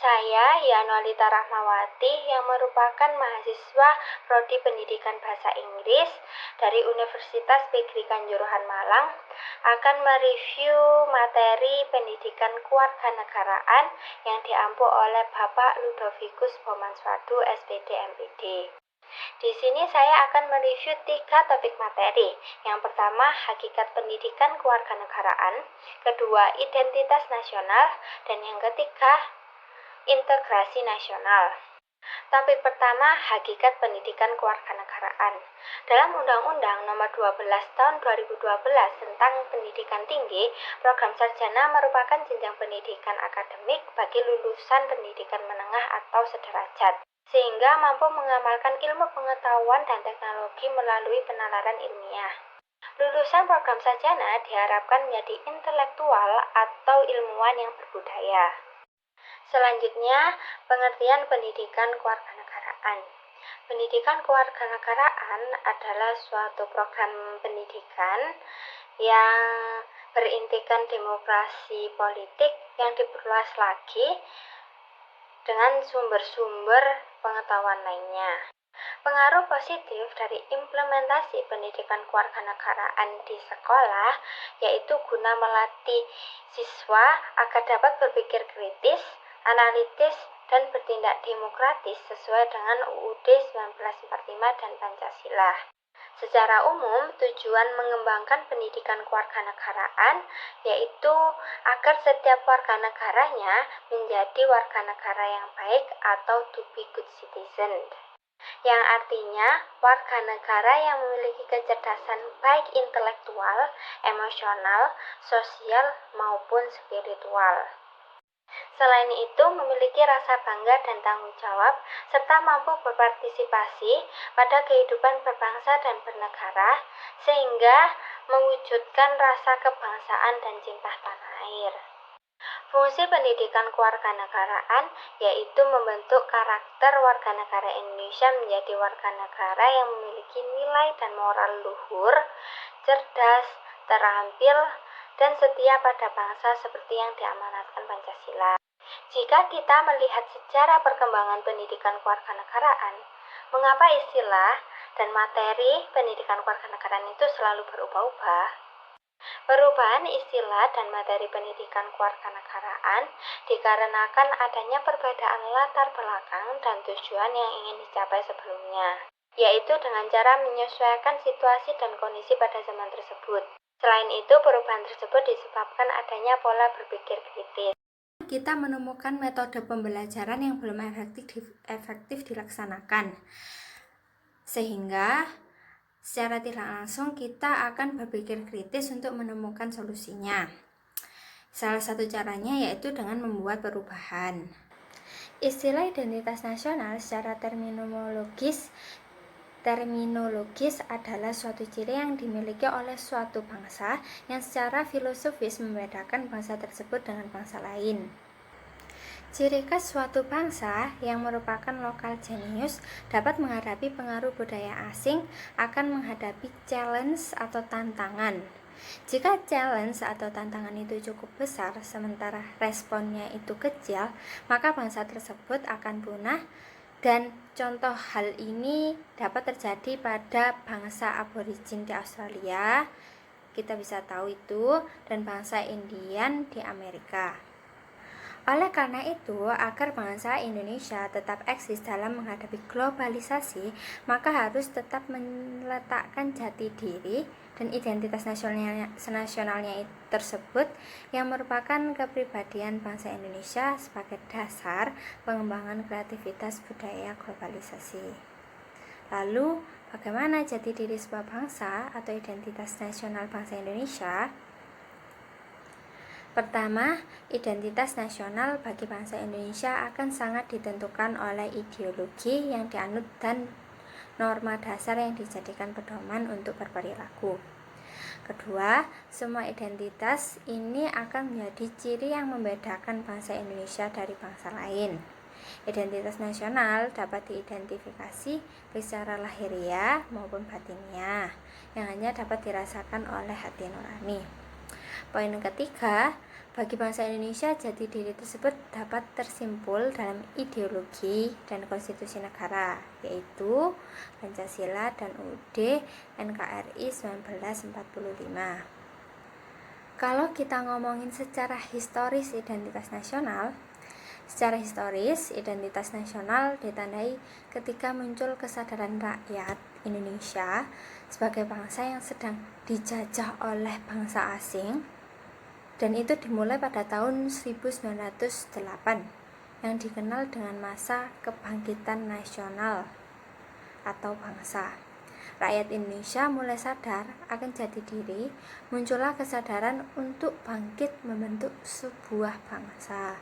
Saya Yanwalita Rahmawati yang merupakan mahasiswa Prodi Pendidikan Bahasa Inggris dari Universitas Negeri Kanjuruhan Malang akan mereview materi pendidikan kewarganegaraan yang diampu oleh Bapak Ludovicus Bomanswadu SPD MPD. Di sini saya akan mereview 3 topik materi. Yang pertama, hakikat pendidikan kewarganegaraan, kedua, identitas nasional, dan yang ketiga, integrasi nasional. Topik pertama, hakikat pendidikan kewarganegaraan. Dalam Undang-Undang Nomor 12 Tahun 2012 tentang Pendidikan Tinggi, program sarjana merupakan jenjang pendidikan akademik bagi lulusan pendidikan menengah atau sederajat, sehingga mampu mengamalkan ilmu pengetahuan dan teknologi melalui penalaran ilmiah. Lulusan program sarjana diharapkan menjadi intelektual atau ilmuwan yang berbudaya. Selanjutnya, pengertian pendidikan kewarganegaraan. Pendidikan kewarganegaraan adalah suatu program pendidikan yang berintikan demokrasi politik yang diperluas lagi dengan sumber-sumber pengetahuan lainnya. Pengaruh positif dari implementasi pendidikan kewarganegaraan di sekolah yaitu guna melatih siswa agar dapat berpikir kritis, analitis, dan bertindak demokratis sesuai dengan UUD 1945 dan Pancasila. Secara umum, tujuan mengembangkan pendidikan kewarganegaraan yaitu agar setiap warga negaranya menjadi warga negara yang baik atau to be good citizen, yang artinya warga negara yang memiliki kecerdasan baik intelektual, emosional, sosial, maupun spiritual. Selain itu, memiliki rasa bangga dan tanggung jawab, serta mampu berpartisipasi pada kehidupan berbangsa dan bernegara, sehingga mewujudkan rasa kebangsaan dan cinta tanah air. Fungsi pendidikan kewarganegaraan yaitu membentuk karakter warga negara Indonesia menjadi warga negara yang memiliki nilai dan moral luhur, cerdas, terampil, dan setia pada bangsa seperti yang diamanatkan Pancasila. Jika kita melihat sejarah perkembangan pendidikan kewarganegaraan, mengapa istilah dan materi pendidikan kewarganegaraan itu selalu berubah-ubah? Perubahan istilah dan materi pendidikan kewarganegaraan dikarenakan adanya perbedaan latar belakang dan tujuan yang ingin dicapai sebelumnya, yaitu dengan cara menyesuaikan situasi dan kondisi pada zaman tersebut. Selain itu, perubahan tersebut disebabkan adanya pola berpikir kritis. Kita menemukan metode pembelajaran yang belum efektif dilaksanakan, sehingga secara tidak langsung kita akan berpikir kritis untuk menemukan solusinya. Salah satu caranya yaitu dengan membuat perubahan. Istilah identitas nasional secara terminologis adalah suatu ciri yang dimiliki oleh suatu bangsa yang secara filosofis membedakan bangsa tersebut dengan bangsa lain. Ciri khas suatu bangsa yang merupakan lokal genius dapat menghadapi pengaruh budaya asing akan menghadapi challenge atau tantangan. Jika challenge atau tantangan itu cukup besar sementara responnya itu kecil, maka bangsa tersebut akan punah. Dan contoh hal ini dapat terjadi pada bangsa aborigin di Australia, kita bisa tahu itu, dan bangsa Indian di Amerika. Oleh karena itu, agar bangsa Indonesia tetap eksis dalam menghadapi globalisasi, maka harus tetap meletakkan jati diri dan identitas nasionalnya tersebut yang merupakan kepribadian bangsa Indonesia sebagai dasar pengembangan kreativitas budaya globalisasi. Lalu, bagaimana jati diri sebuah bangsa atau identitas nasional bangsa Indonesia? Pertama, identitas nasional bagi bangsa Indonesia akan sangat ditentukan oleh ideologi yang dianut dan norma dasar yang dijadikan pedoman untuk berperilaku. Kedua, semua identitas ini akan menjadi ciri yang membedakan bangsa Indonesia dari bangsa lain. Identitas nasional dapat diidentifikasi secara lahiriah maupun batiniah, yang hanya dapat dirasakan oleh hati nurani. Poin ketiga, Bagi bangsa Indonesia, jati diri tersebut dapat tersimpul dalam ideologi dan konstitusi negara, yaitu Pancasila dan UUD NKRI 1945. Kalau kita ngomongin secara historis identitas nasional, secara historis identitas nasional ditandai ketika muncul kesadaran rakyat Indonesia sebagai bangsa yang sedang dijajah oleh bangsa asing, dan itu dimulai pada tahun 1908 yang dikenal dengan masa kebangkitan nasional atau bangsa. Rakyat Indonesia mulai sadar akan jati diri, muncullah kesadaran untuk bangkit membentuk sebuah bangsa.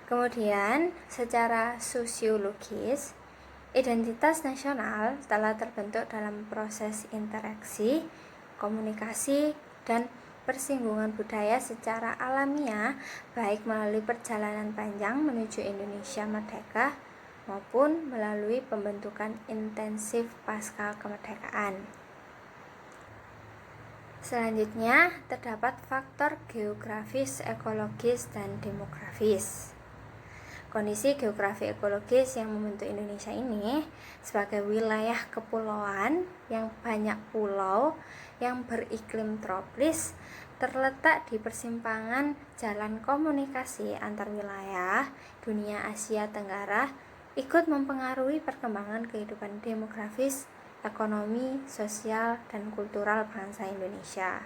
Kemudian, secara sosiologis, identitas nasional telah terbentuk dalam proses interaksi, komunikasi, dan persinggungan budaya secara alamiah, baik melalui perjalanan panjang menuju Indonesia merdeka maupun melalui pembentukan intensif pasca kemerdekaan. Selanjutnya, terdapat faktor geografis, ekologis, dan demografis. Kondisi geografi ekologis yang membentuk Indonesia ini sebagai wilayah kepulauan yang banyak pulau yang beriklim tropis, terletak di persimpangan jalan komunikasi antar wilayah dunia Asia Tenggara, ikut mempengaruhi perkembangan kehidupan demografis, ekonomi, sosial, dan kultural bangsa Indonesia.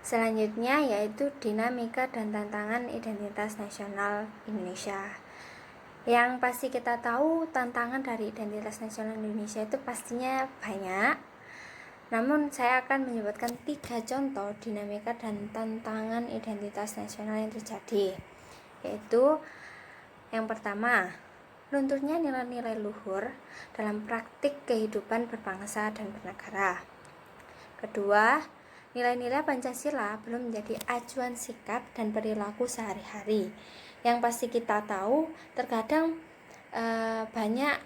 Selanjutnya yaitu dinamika dan tantangan identitas nasional Indonesia. Yang pasti kita tahu tantangan dari identitas nasional Indonesia itu pastinya banyak. Namun saya akan menyebutkan 3 contoh dinamika dan tantangan identitas nasional yang terjadi. Yaitu yang pertama, lunturnya nilai-nilai luhur dalam praktik kehidupan berbangsa dan bernegara. Kedua, nilai-nilai Pancasila belum menjadi acuan sikap dan perilaku sehari-hari. Yang pasti kita tahu, terkadang banyak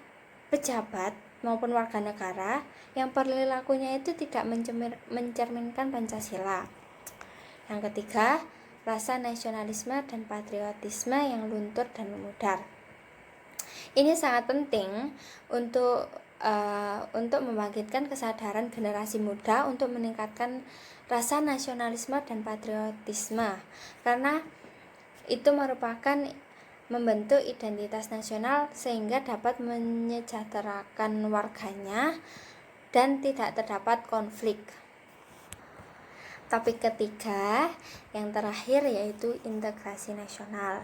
pejabat maupun warga negara yang perilakunya itu tidak mencerminkan Pancasila. Yang ketiga, rasa nasionalisme dan patriotisme yang luntur dan memudar. Ini sangat penting untuk membangkitkan kesadaran generasi muda untuk meningkatkan rasa nasionalisme dan patriotisme, karena itu merupakan membentuk identitas nasional sehingga dapat menyejahterakan warganya dan tidak terdapat konflik. Topik ketiga yang terakhir yaitu integrasi nasional.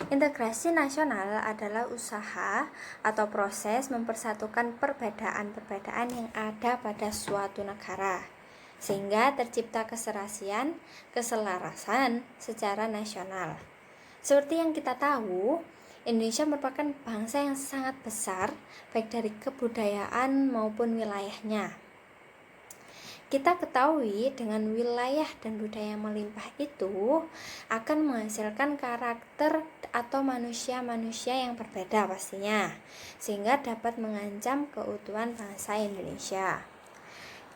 Integrasi nasional adalah usaha atau proses mempersatukan perbedaan-perbedaan yang ada pada suatu negara, sehingga tercipta keserasian, keselarasan secara nasional. Seperti yang kita tahu, Indonesia merupakan bangsa yang sangat besar, baik dari kebudayaan maupun wilayahnya. Kita ketahui dengan wilayah dan budaya yang melimpah itu akan menghasilkan karakter atau manusia-manusia yang berbeda pastinya, sehingga dapat mengancam keutuhan bangsa Indonesia.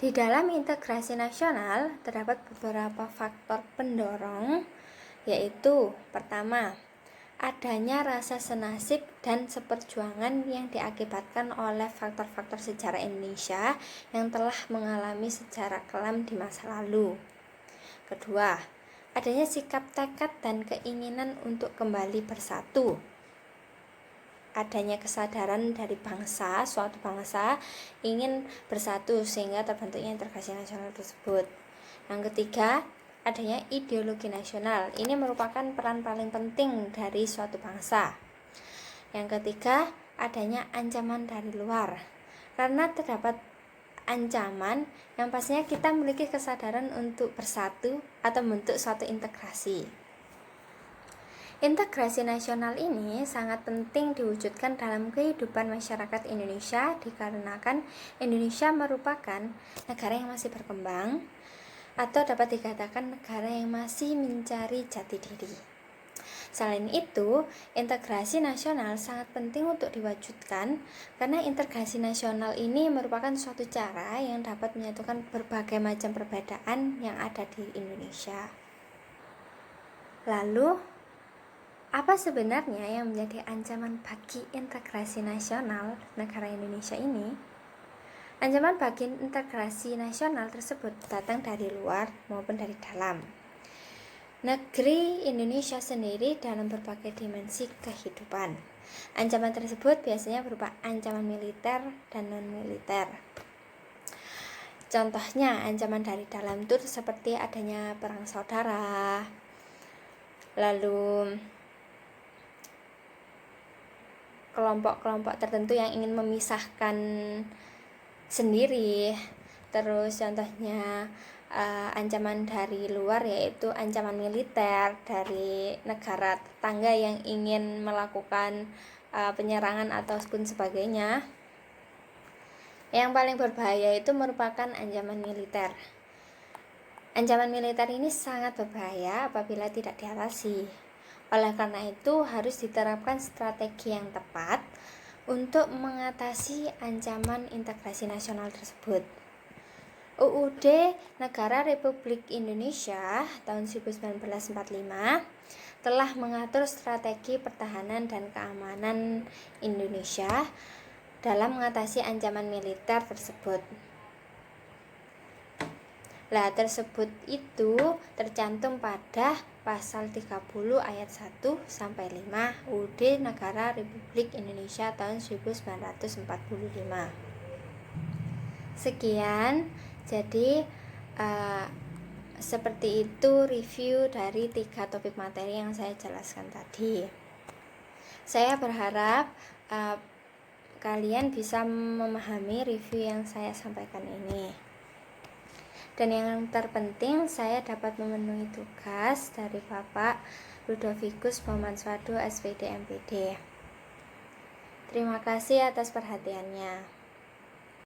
Di dalam integrasi nasional terdapat beberapa faktor pendorong, yaitu pertama, adanya rasa senasib dan seperjuangan yang diakibatkan oleh faktor-faktor sejarah Indonesia yang telah mengalami sejarah kelam di masa lalu. Kedua, adanya sikap tekad dan keinginan untuk kembali bersatu. Adanya kesadaran dari bangsa, suatu bangsa ingin bersatu sehingga terbentuknya integrasi nasional tersebut. Yang ketiga, adanya ideologi nasional. Ini merupakan peran paling penting dari suatu bangsa. Yang ketiga, adanya ancaman dari luar. Karena terdapat ancaman yang pastinya kita memiliki kesadaran untuk bersatu atau membentuk suatu integrasi. Integrasi nasional ini sangat penting diwujudkan dalam kehidupan masyarakat Indonesia dikarenakan Indonesia merupakan negara yang masih berkembang, atau dapat dikatakan negara yang masih mencari jati diri. Selain itu, integrasi nasional sangat penting untuk diwujudkan karena integrasi nasional ini merupakan suatu cara yang dapat menyatukan berbagai macam perbedaan yang ada di Indonesia. Lalu, apa sebenarnya yang menjadi ancaman bagi integrasi nasional negara Indonesia ini? Ancaman bagi integrasi nasional tersebut datang dari luar maupun dari dalam. Negeri Indonesia sendiri dalam berbagai dimensi kehidupan. Ancaman tersebut biasanya berupa ancaman militer dan non-militer. Contohnya, ancaman dari dalam itu seperti adanya perang saudara, lalu kelompok-kelompok tertentu yang ingin memisahkan sendiri. Terus contohnya ancaman dari luar yaitu ancaman militer dari negara tetangga yang ingin melakukan penyerangan ataupun sebagainya. Yang paling berbahaya itu merupakan ancaman militer. Ancaman militer ini sangat berbahaya apabila tidak diatasi. Oleh karena itu harus diterapkan strategi yang tepat untuk mengatasi ancaman integrasi nasional tersebut. UUD Negara Republik Indonesia tahun 1945 telah mengatur strategi pertahanan dan keamanan Indonesia dalam mengatasi ancaman militer tersebut. Tersebut itu tercantum pada pasal 30 ayat 1 sampai 5 UUD Negara Republik Indonesia tahun 1945. Sekian. Jadi seperti itu review dari 3 topik materi yang saya jelaskan tadi. Saya berharap kalian bisa memahami review yang saya sampaikan ini. Dan yang terpenting, saya dapat memenuhi tugas dari Bapak Ludovicus Pomanswado SPD MPD. Terima kasih atas perhatiannya.